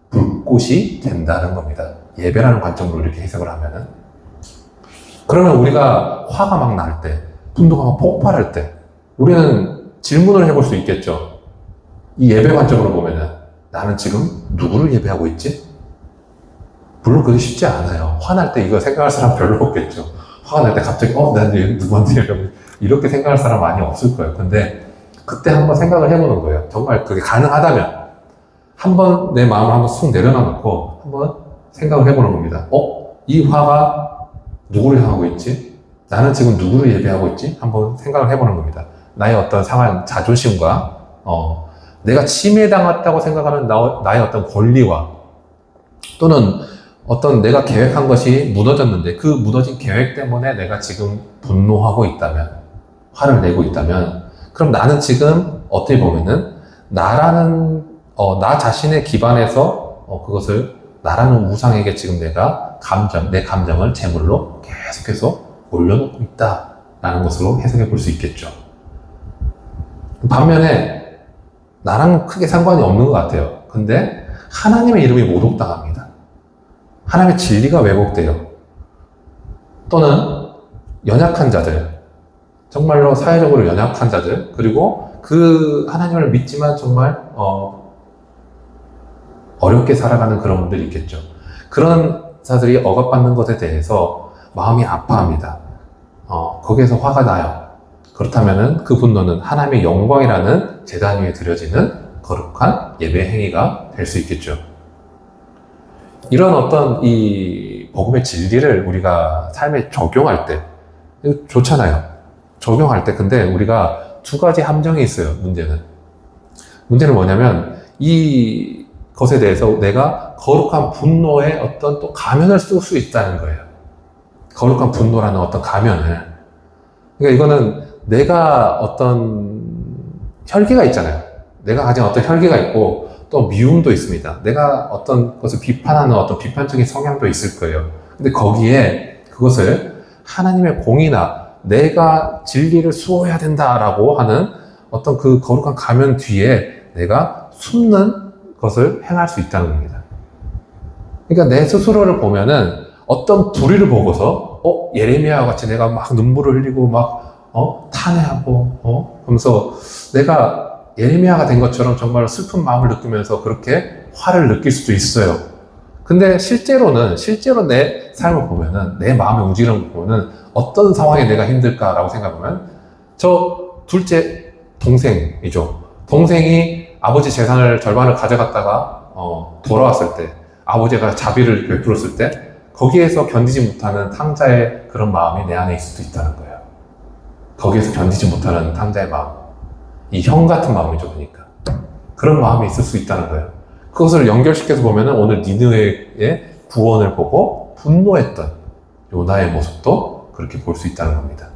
불꽃이 된다는 겁니다. 예배라는 관점으로 이렇게 해석을 하면은. 그러면 우리가 화가 막 날 때, 분노가 막 폭발할 때, 우리는 질문을 해볼 수 있겠죠. 이 예배 관점으로 보면은 나는 지금 누구를 예배하고 있지? 물론 그게 쉽지 않아요. 화날 때 이거 생각할 사람 별로 없겠죠. 화가 날 때 갑자기 난 누구한테 예배하고 이렇게 생각할 사람 많이 없을 거예요. 근데 그때 한번 생각을 해보는 거예요. 정말 그게 가능하다면 한번 내 마음을 한번 쑥 내려놔놓고 한번 생각을 해보는 겁니다. 이 화가 누구를 향하고 있지? 나는 지금 누구를 예배하고 있지? 한번 생각을 해보는 겁니다. 나의 어떤 상한 자존심과 내가 침해당했다고 생각하는 나의 어떤 권리와 또는 어떤 내가 계획한 것이 무너졌는데 그 무너진 계획 때문에 내가 지금 분노하고 있다면, 화를 내고 있다면, 그럼 나는 지금 어떻게 보면은 나 자신의 기반에서 그것을 나라는 우상에게 지금 내가 내 감정을 제물로 계속해서 올려놓고 있다라는 것으로 해석해 볼 수 있겠죠. 반면에 나랑 크게 상관이 없는 것 같아요. 근데 하나님의 이름이 모독당합니다. 하나님의 진리가 왜곡돼요. 또는 연약한 자들, 정말로 사회적으로 연약한 자들, 그리고 그 하나님을 믿지만 정말 어렵게 살아가는 그런 분들이 있겠죠. 그런 자들이 억압받는 것에 대해서 마음이 아파합니다. 거기에서 화가 나요. 그렇다면은 그 분노는 하나님의 영광이라는 제단 위에 드려지는 거룩한 예배 행위가 될 수 있겠죠. 이런 어떤 이 복음의 진리를 우리가 삶에 적용할 때 좋잖아요. 적용할 때 근데 우리가 두 가지 함정이 있어요. 문제는 뭐냐면 이 것에 대해서 내가 거룩한 분노의 어떤 또 가면을 쓸 수 있다는 거예요. 거룩한 분노라는 어떤 가면을. 그러니까 이거는 내가 어떤 혈기가 있잖아요. 내가 가진 어떤 혈기가 있고 또 미움도 있습니다. 내가 어떤 것을 비판하는 어떤 비판적인 성향도 있을 거예요. 근데 거기에 그것을 하나님의 공의나 내가 진리를 수호해야 된다라고 하는 어떤 그 거룩한 가면 뒤에 내가 숨는 것을 행할 수 있다는 겁니다. 그러니까 내 스스로를 보면은 어떤 불의를 보고서 예레미야와 같이 내가 막 눈물을 흘리고 막 탄해하고 하면서 내가 예레미야가 된 것처럼 정말 슬픈 마음을 느끼면서 그렇게 화를 느낄 수도 있어요. 근데 실제로 내 삶을 보면은, 내 마음의 움직이는 걸 보면은 어떤 상황에 내가 힘들까라고 생각하면, 저 둘째 동생이죠. 동생이 아버지 재산을 절반을 가져갔다가 돌아왔을 때, 아버지가 자비를 베풀었을 때 거기에서 견디지 못하는 탕자의 그런 마음이 내 안에 있을 수도 있다는 거예요. 거기에서 견디지 못하는 탕자의 마음, 이 형 같은 마음이죠. 그러니까 그런 마음이 있을 수 있다는 거예요. 그것을 연결시켜서 보면은 오늘 니느웨의 구원을 보고 분노했던 요나의 모습도 그렇게 볼 수 있다는 겁니다.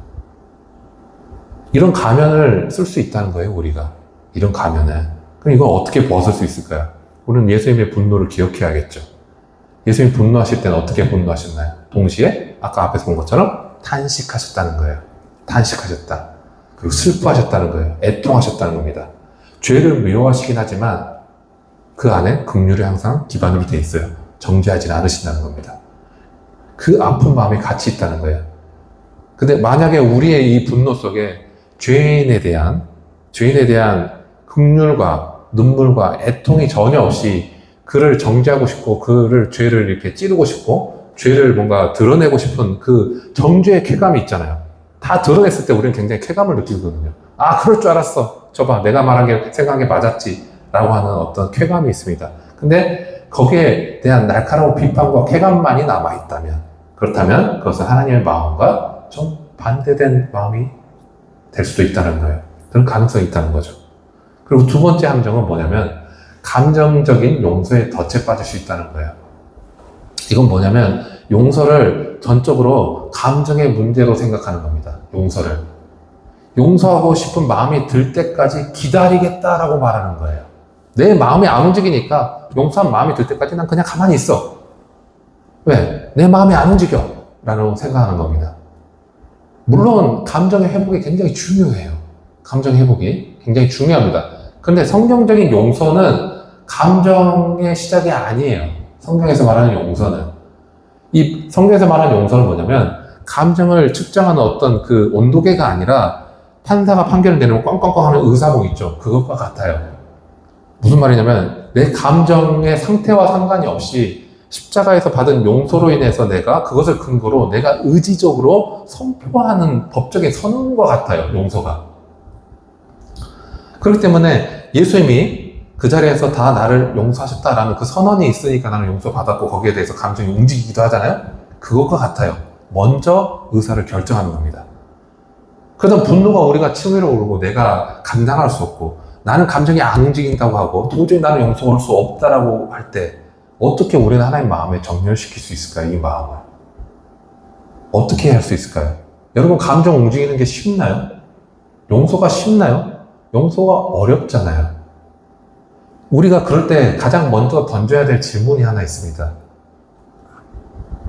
이런 가면을 쓸 수 있다는 거예요. 우리가 이런 가면을. 그럼 이걸 어떻게 벗을 수 있을까요? 우리는 예수님의 분노를 기억해야겠죠. 예수님 분노하실 때는 어떻게 분노하셨나요? 동시에 아까 앞에서 본 것처럼 탄식하셨다는 거예요. 탄식하셨다. 그리고 슬퍼하셨다는 거예요. 애통하셨다는 겁니다. 죄를 미워하시긴 하지만 그 안에 긍휼이 항상 기반으로 돼 있어요. 정죄하지 않으신다는 겁니다. 그 아픈 마음이 같이 있다는 거예요. 근데 만약에 우리의 이 분노 속에 죄인에 대한 긍휼과 눈물과 애통이 전혀 없이 그를 정죄하고 싶고 그를 죄를 이렇게 찌르고 싶고 죄를 뭔가 드러내고 싶은 그 정죄의 쾌감이 있잖아요. 다 드러냈을 때 우리는 굉장히 쾌감을 느끼거든요. 아, 그럴 줄 알았어. 저봐, 내가 말한 게 생각한 게 맞았지. 라고 하는 어떤 쾌감이 있습니다. 근데 거기에 대한 날카로운 비판과 쾌감만이 남아있다면, 그렇다면 그것은 하나님의 마음과 좀 반대된 마음이 될 수도 있다는 거예요. 그런 가능성이 있다는 거죠. 그리고 두 번째 함정은 뭐냐면 감정적인 용서에 덫에 빠질 수 있다는 거예요. 이건 뭐냐면 용서를 전적으로 감정의 문제로 생각하는 겁니다. 용서하고 싶은 마음이 들 때까지 기다리겠다라고 말하는 거예요. 내 마음이 안 움직이니까 용서한 마음이 들 때까지 난 그냥 가만히 있어. 왜? 내 마음이 안 움직여. 라고 생각하는 겁니다. 물론 감정의 회복이 굉장히 중요해요. 감정 회복이 굉장히 중요합니다. 근데 성경적인 용서는 감정의 시작이 아니에요. 성경에서 말하는 용서는. 이 성경에서 말하는 용서는 뭐냐면 감정을 측정하는 어떤 그 온도계가 아니라 판사가 판결을 내리면 꽝꽝꽝 하는 의사봉 있죠. 그것과 같아요. 무슨 말이냐면 내 감정의 상태와 상관이 없이 십자가에서 받은 용서로 인해서 내가 그것을 근거로 내가 의지적으로 선포하는 법적인 선언과 같아요. 용서가. 그렇기 때문에 예수님이 그 자리에서 다 나를 용서하셨다라는 그 선언이 있으니까 나는 용서받았고 거기에 대해서 감정이 움직이기도 하잖아요. 그것과 같아요. 먼저 의사를 결정하는 겁니다. 그러다 분노가 우리가 치밀어 오르고 내가 감당할 수 없고 나는 감정이 안 움직인다고 하고 도저히 나는 용서할 수 없다라고 할 때 어떻게 우리는 하나님 마음에 정렬시킬 수 있을까요? 이 마음을. 어떻게 할 수 있을까요? 여러분, 감정 움직이는 게 쉽나요? 용서가 쉽나요? 용서가 어렵잖아요. 우리가 그럴 때 가장 먼저 던져야 될 질문이 하나 있습니다.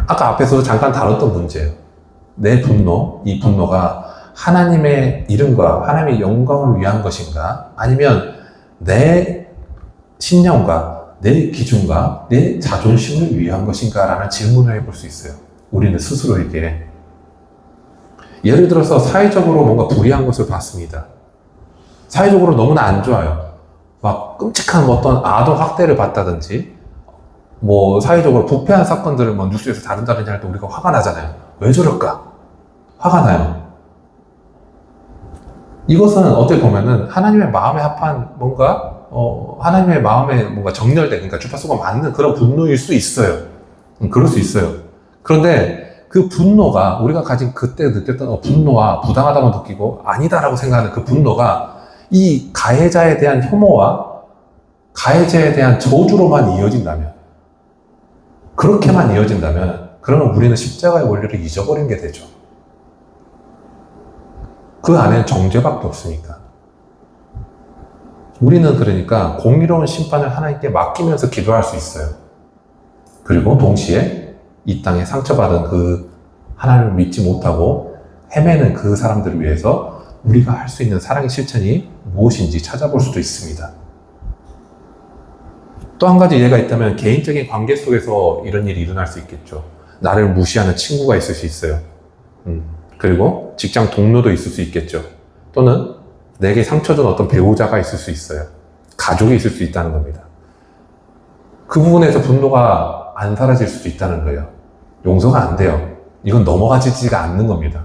아까 앞에서도 잠깐 다뤘던 문제예요. 내 분노, 이 분노가 하나님의 이름과 하나님의 영광을 위한 것인가? 아니면 내 신념과 내 기준과 내 자존심을 위한 것인가? 라는 질문을 해볼 수 있어요. 우리는 스스로에게. 예를 들어서 사회적으로 뭔가 불이한 것을 봤습니다. 사회적으로 너무나 안 좋아요. 막 끔찍한 어떤 아동 학대를 봤다든지, 뭐 사회적으로 부패한 사건들을 뭐 뉴스에서 다룬다든지 할 때 우리가 화가 나잖아요. 왜 저럴까? 화가 나요. 이것은 어떻게 보면은 하나님의 마음에 합한 뭔가 하나님의 마음에 뭔가 정렬된, 그러니까 주파수가 맞는 그런 분노일 수 있어요. 그럴 수 있어요. 그런데 그 분노가 우리가 가진 그때 느꼈던 분노와 부당하다고 느끼고 아니다라고 생각하는 그 분노가 이 가해자에 대한 혐오와 가해자에 대한 저주로만 이어진다면, 그렇게만 이어진다면, 그러면 우리는 십자가의 원리를 잊어버린 게 되죠. 그 안에는 정죄밖에 없으니까. 우리는 그러니까 공의로운 심판을 하나님께 맡기면서 기도할 수 있어요. 그리고 동시에 이 땅에 상처받은 그 하나님을 믿지 못하고 헤매는 그 사람들을 위해서 우리가 할 수 있는 사랑의 실천이 무엇인지 찾아볼 수도 있습니다. 또 한 가지 예가 있다면 개인적인 관계 속에서 이런 일이 일어날 수 있겠죠. 나를 무시하는 친구가 있을 수 있어요. 그리고 직장 동료도 있을 수 있겠죠. 또는 내게 상처 준 어떤 배우자가 있을 수 있어요. 가족이 있을 수 있다는 겁니다. 그 부분에서 분노가 안 사라질 수도 있다는 거예요. 용서가 안 돼요. 이건 넘어가지가 않는 겁니다.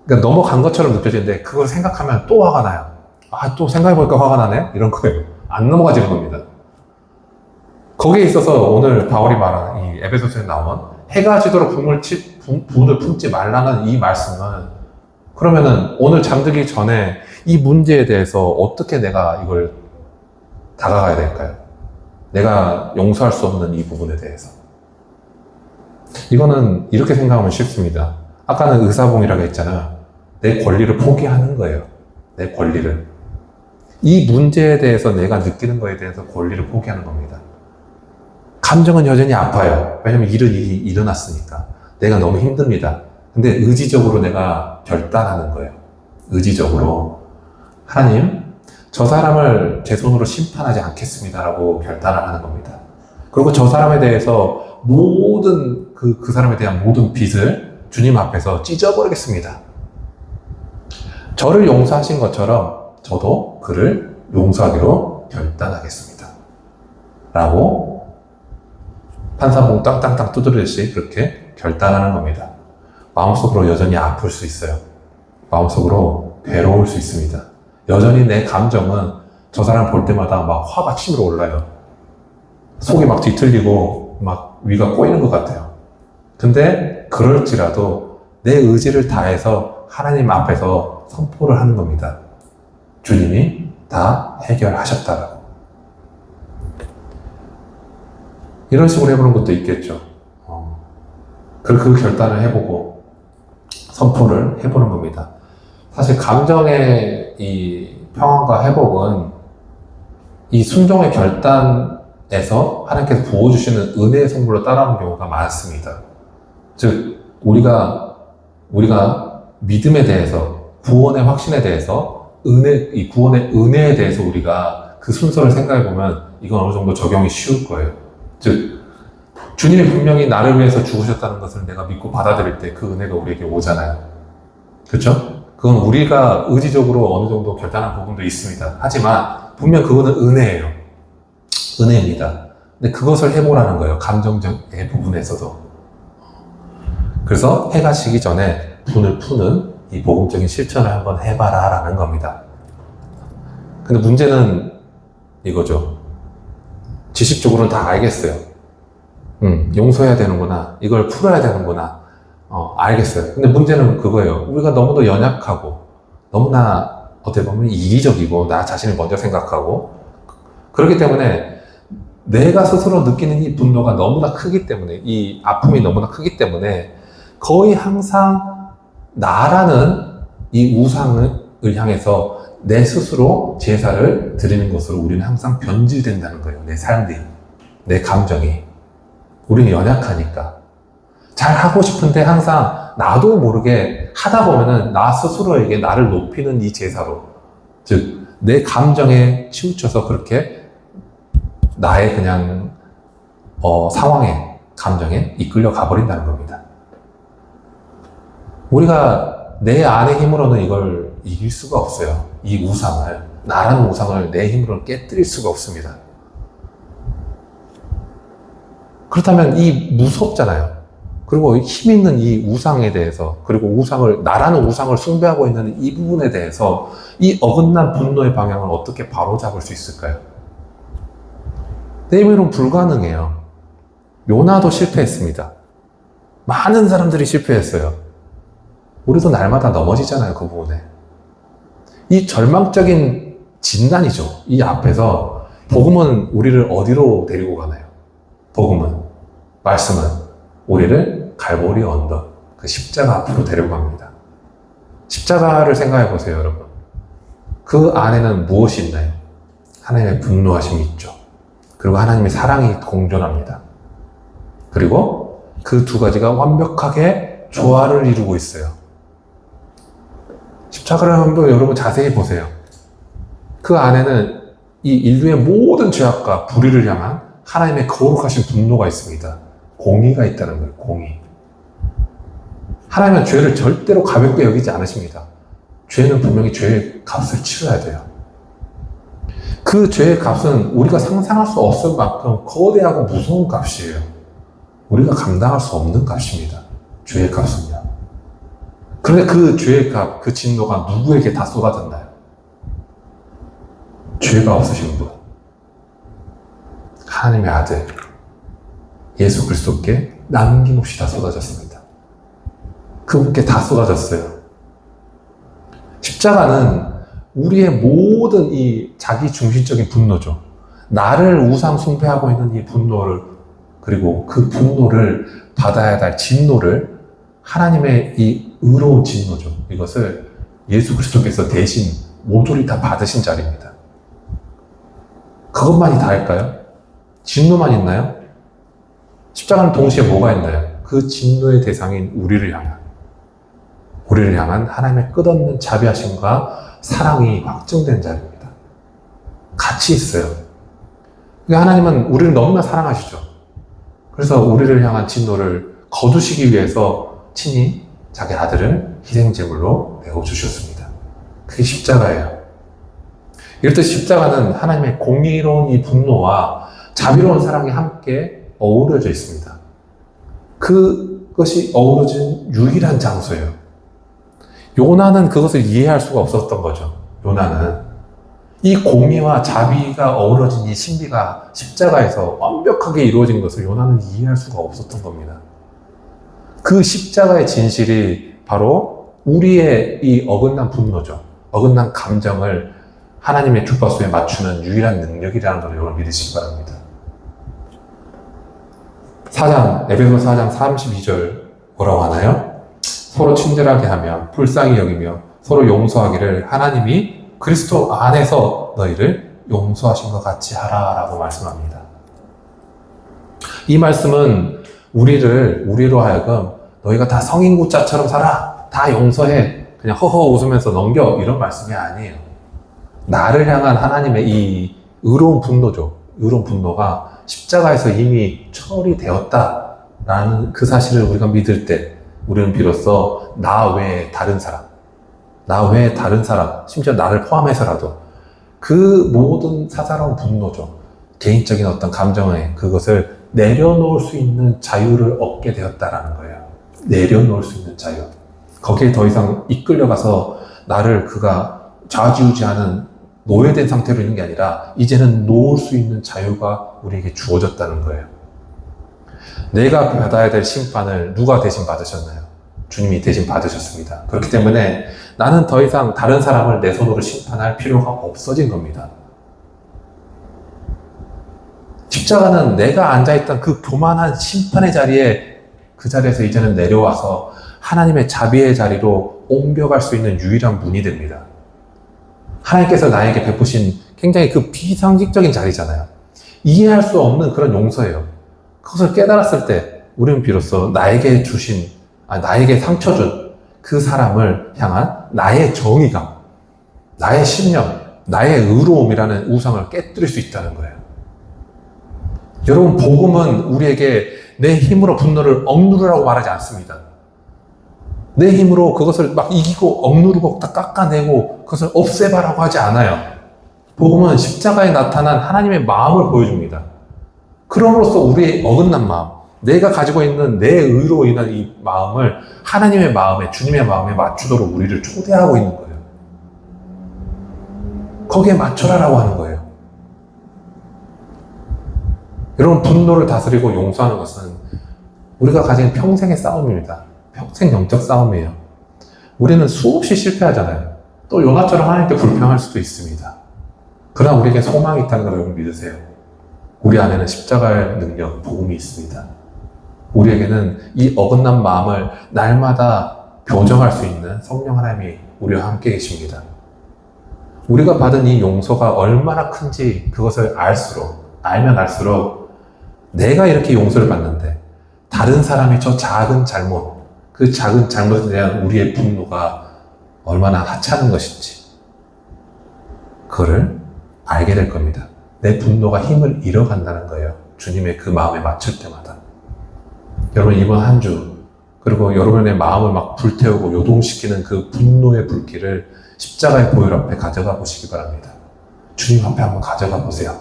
그러니까 넘어간 것처럼 느껴지는데 그걸 생각하면 또 화가 나요. 아, 또 생각해보니까 화가 나네? 이런 거예요. 안 넘어가지는 겁니다. 거기에 있어서 오늘 바울이 말하는 이 에베소서에 나온 해가 지도록 분을 품지 말라는 이 말씀은, 그러면은 오늘 잠들기 전에 이 문제에 대해서 어떻게 내가 이걸 다가가야 될까요? 내가 용서할 수 없는 이 부분에 대해서. 이거는 이렇게 생각하면 쉽습니다. 아까는 의사봉이라고 했잖아요. 내 권리를 포기하는 거예요. 내 권리를. 이 문제에 대해서 내가 느끼는 거에 대해서 권리를 포기하는 겁니다. 감정은 여전히 아파요. 왜냐면 이런 일이 일어났으니까. 내가 너무 힘듭니다. 근데 의지적으로 내가 결단하는 거예요. 의지적으로. 하나님, 저 사람을 제 손으로 심판하지 않겠습니다라고 결단을 하는 겁니다. 그리고 저 사람에 대해서 모든 그 사람에 대한 모든 빚을 주님 앞에서 찢어버리겠습니다. 저를 용서하신 것처럼 저도 그를 용서하기로 결단하겠습니다. 라고 판사봉 땅땅땅 두드리듯이 그렇게 결단하는 겁니다. 마음속으로 여전히 아플 수 있어요. 마음속으로 괴로울 수 있습니다. 여전히 내 감정은 저 사람 볼 때마다 막 화가 치밀어 올라요. 속이 막 뒤틀리고 막 위가 꼬이는 것 같아요. 근데 그럴지라도 내 의지를 다해서 하나님 앞에서 선포를 하는 겁니다. 주님이 다 해결하셨다라고. 이런 식으로 해보는 것도 있겠죠. 그 결단을 해보고 선포를 해보는 겁니다. 사실 감정의 이 평안과 회복은 이 순종의 결단에서 하나님께서 부어주시는 은혜의 선물로 따라오는 경우가 많습니다. 즉 우리가 믿음에 대해서, 구원의 확신에 대해서, 이 구원의 은혜에 대해서 우리가 그 순서를 생각해보면 이건 어느 정도 적용이 쉬울 거예요. 즉 주님이 분명히 나를 위해서 죽으셨다는 것을 내가 믿고 받아들일 때 그 은혜가 우리에게 오잖아요. 그렇죠? 그건 우리가 의지적으로 어느 정도 결단한 부분도 있습니다. 하지만 분명 그거는 은혜예요. 은혜입니다. 근데 그것을 해보라는 거예요. 감정적의 부분에서도. 그래서 해가 지기 전에 분을 푸는 이 복음적인 실천을 한번 해봐라 라는 겁니다. 근데 문제는 이거죠. 지식적으로는 다 알겠어요. 용서해야 되는구나. 이걸 풀어야 되는구나. 알겠어요. 근데 문제는 그거예요. 우리가 너무도 연약하고, 너무나 어떻게 보면 이기적이고, 나 자신을 먼저 생각하고, 그렇기 때문에 내가 스스로 느끼는 이 분노가 너무나 크기 때문에, 이 아픔이 너무나 크기 때문에 거의 항상 나라는 이 우상을 향해서 내 스스로 제사를 드리는 것으로 우리는 항상 변질된다는 거예요. 내 삶이, 내 감정이. 우리는 연약하니까. 잘 하고 싶은데 항상 나도 모르게 하다 보면은 나 스스로에게 나를 높이는 이 제사로, 즉 내 감정에 치우쳐서 그렇게 나의 그냥 상황에, 감정에 이끌려 가버린다는 겁니다. 우리가 내 안의 힘으로는 이걸 이길 수가 없어요. 이 우상을, 나라는 우상을 내 힘으로는 깨뜨릴 수가 없습니다. 그렇다면 이 무섭잖아요. 그리고 힘 있는 이 우상에 대해서, 그리고 나라는 우상을 숭배하고 있는 이 부분에 대해서 이 어긋난 분노의 방향을 어떻게 바로잡을 수 있을까요? 내 힘으로는 불가능해요. 요나도 실패했습니다. 많은 사람들이 실패했어요. 우리도 날마다 넘어지잖아요, 그 부분에. 이 절망적인 진단이죠. 이 앞에서 복음은 우리를 어디로 데리고 가나요? 복음은, 말씀은 우리를 갈보리 언덕, 그 십자가 앞으로 데려갑니다. 십자가를 생각해 보세요, 여러분. 그 안에는 무엇이 있나요? 하나님의 분노하심이 있죠. 그리고 하나님의 사랑이 공존합니다. 그리고 그 두 가지가 완벽하게 조화를 이루고 있어요. 십자가를 한번 여러분 자세히 보세요. 그 안에는 이 인류의 모든 죄악과 불의를 향한 하나님의 거룩하신 분노가 있습니다. 공의가 있다는 거예요, 공의. 하나님은 죄를 절대로 가볍게 여기지 않으십니다. 죄는 분명히 죄의 값을 치러야 돼요. 그 죄의 값은 우리가 상상할 수 없을 만큼 거대하고 무서운 값이에요. 우리가 감당할 수 없는 값입니다. 죄의 값은요. 그런데 그 죄의 값, 그 진노가 누구에게 다 쏟아졌나요? 죄가 없으신 분. 하나님의 아들, 예수 그리스도께 남김없이 다 쏟아졌습니다. 그분께 다 쏟아졌어요. 십자가는 우리의 모든 이 자기 중심적인 분노죠. 나를 우상 숭배하고 있는 이 분노를, 그리고 그 분노를 받아야 할 진노를, 하나님의 이 의로운 진노죠. 이것을 예수 그리스도께서 대신 모조리 다 받으신 자리입니다. 그것만이 다일까요? 진노만 있나요? 십자가는 동시에 뭐가 있나요? 그 진노의 대상인 우리를 향한 하나님의 끝없는 자비하심과 사랑이 확증된 자리입니다. 같이 있어요. 그러니까 하나님은 우리를 너무나 사랑하시죠. 그래서 우리를 향한 진노를 거두시기 위해서 친히 자기 아들을 희생제물로 내어주셨습니다. 그게 십자가예요. 이렇듯 십자가는 하나님의 공의로운 이 분노와 자비로운 사랑이 함께 어우러져 있습니다. 그것이 어우러진 유일한 장소예요. 요나는 그것을 이해할 수가 없었던 거죠. 요나는 이 공의와 자비가 어우러진 이 신비가 십자가에서 완벽하게 이루어진 것을 요나는 이해할 수가 없었던 겁니다. 그 십자가의 진실이 바로 우리의 이 어긋난 분노죠. 어긋난 감정을 하나님의 주파수에 맞추는 유일한 능력이라는 걸 여러분 믿으시기 바랍니다. 에베소 4장 32절 뭐라고 하나요? 서로 친절하게 하며 불쌍히 여기며 서로 용서하기를 하나님이 그리스도 안에서 너희를 용서하신 것 같이 하라라고 말씀합니다. 이 말씀은 우리로 하여금 너희가 다 성인구자처럼 살아, 다 용서해, 그냥 허허 웃으면서 넘겨, 이런 말씀이 아니에요. 나를 향한 하나님의 이 의로운 분노죠. 의로운 분노가 십자가에서 이미 처리되었다라는 그 사실을 우리가 믿을 때 우리는 비로소 나 외에 다른 사람, 심지어 나를 포함해서라도 그 모든 사사로운 분노죠. 개인적인 어떤 감정에 그것을 내려놓을 수 있는 자유를 얻게 되었다라는 거예요. 내려놓을 수 있는 자유. 거기에 더 이상 이끌려가서 나를 그가 좌지우지하는 노예된 상태로 있는 게 아니라 이제는 놓을 수 있는 자유가 우리에게 주어졌다는 거예요. 내가 받아야 될 심판을 누가 대신 받으셨나요? 주님이 대신 받으셨습니다. 그렇기 때문에 나는 더 이상 다른 사람을 내 손으로 심판할 필요가 없어진 겁니다. 십자가는 내가 앉아있던 그 교만한 심판의 자리에 그 자리에서 이제는 내려와서 하나님의 자비의 자리로 옮겨갈 수 있는 유일한 문이 됩니다. 하나님께서 나에게 베푸신 굉장히 그 비상식적인 자리잖아요. 이해할 수 없는 그런 용서예요. 그것을 깨달았을 때 우리는 비로소 나에게 상처 준 그 사람을 향한 나의 정의감, 나의 신념, 나의 의로움이라는 우상을 깨뜨릴 수 있다는 거예요. 여러분, 복음은 우리에게 내 힘으로 분노를 억누르라고 말하지 않습니다. 내 힘으로 그것을 막 이기고 억누르고 딱 깎아내고 그것을 없애봐라고 하지 않아요. 복음은 십자가에 나타난 하나님의 마음을 보여줍니다. 그럼으로써 우리의 어긋난 마음, 내가 가지고 있는 내 의로 인한 이 마음을 하나님의 마음에, 주님의 마음에 맞추도록 우리를 초대하고 있는 거예요. 거기에 맞춰라라고 하는 거예요. 여러분, 분노를 다스리고 용서하는 것은 우리가 가진 평생의 싸움입니다. 평생 영적 싸움이에요. 우리는 수없이 실패하잖아요. 또 요나처럼 하나님께 불평할 수도 있습니다. 그러나 우리에게 소망이 있다는 걸 여러분 믿으세요. 우리 안에는 십자가의 능력, 복음이 있습니다. 우리에게는 이 어긋난 마음을 날마다 교정할 수 있는 성령 하나님이 우리와 함께 계십니다. 우리가 받은 이 용서가 얼마나 큰지 그것을 알면 알수록 내가 이렇게 용서를 받는데 다른 사람의 저 작은 잘못, 그 작은 잘못에 대한 우리의 분노가 얼마나 하찮은 것인지 그거를 알게 될 겁니다. 내 분노가 힘을 잃어간다는 거예요. 주님의 그 마음에 맞출 때마다. 여러분, 이번 한 주, 그리고 여러분의 마음을 막 불태우고 요동시키는 그 분노의 불길을 십자가의 보혈 앞에 가져가 보시기 바랍니다. 주님 앞에 한번 가져가 보세요.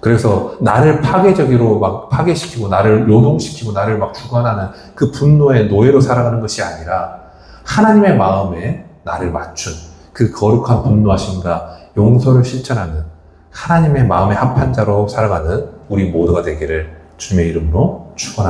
그래서 나를 파괴적으로 막 파괴시키고 나를 요동시키고 나를 막 주관하는 그 분노의 노예로 살아가는 것이 아니라 하나님의 마음에 나를 맞춘 그 거룩한 분노하심과 용서를 실천하는 하나님의 마음에 합한 자로 살아가는 우리 모두가 되기를 주님의 이름으로 축원합니다.